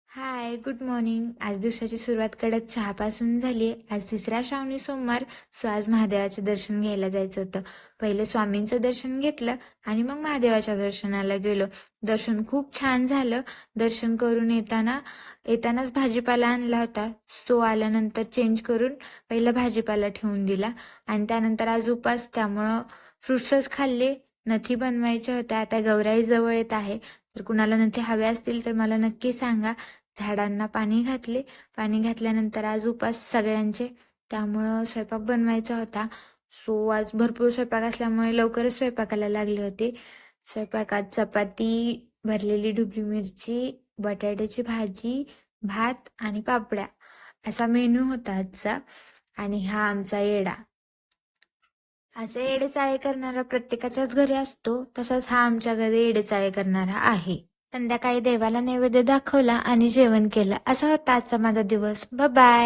हाय, good morning. आज दिवसाची सुरुवात कडक चहापासून झाली आहे. आज तिसरा श्रावणी सोमवार, सो आज महादेवाचं दर्शन घ्यायला जायचं होतं. पहिले स्वामींचं दर्शन घेतलं आणि मग महादेवाच्या दर्शनाला गेलो. दर्शन खूप छान झालं. दर्शन करून येतानाच भाजीपाला आणला होता. सो आल्यानंतर चेंज करून पहिला भाजीपाला ठेवून दिला आणि त्यानंतर आज उपास, त्यामुळं फ्रुट्सच खाल्ले. नथी बनवायच्या होत्या. आता गौराई जवळ येत आहे, तर कुणाला नथी हव्या असतील तर मला नक्की सांगा. झाडांना पाणी घातले. पाणी घातल्यानंतर आज उपास सगळ्यांचे, त्यामुळं स्वयंपाक बनवायचा होता. सो आज भरपूर स्वयंपाक असल्यामुळे लवकरच स्वयंपाकाला लागले होते. स्वयंपाकात चपाती, भरलेली ढोबळी मिरची, बटाट्याची भाजी, भात आणि पापड्या असा मेनू होता आजचा. आणि हा आमचा येडा. असे येडेचाळे करणारा प्रत्येकाच्याच घरी असतो, तसाच हा आमच्या घरी येडेचाळे करणारा आहे. संध्याकाळी देवाला नैवेद्य दाखवला आणि जेवण केलं. असा होता आजचा माझा दिवस. Bye bye.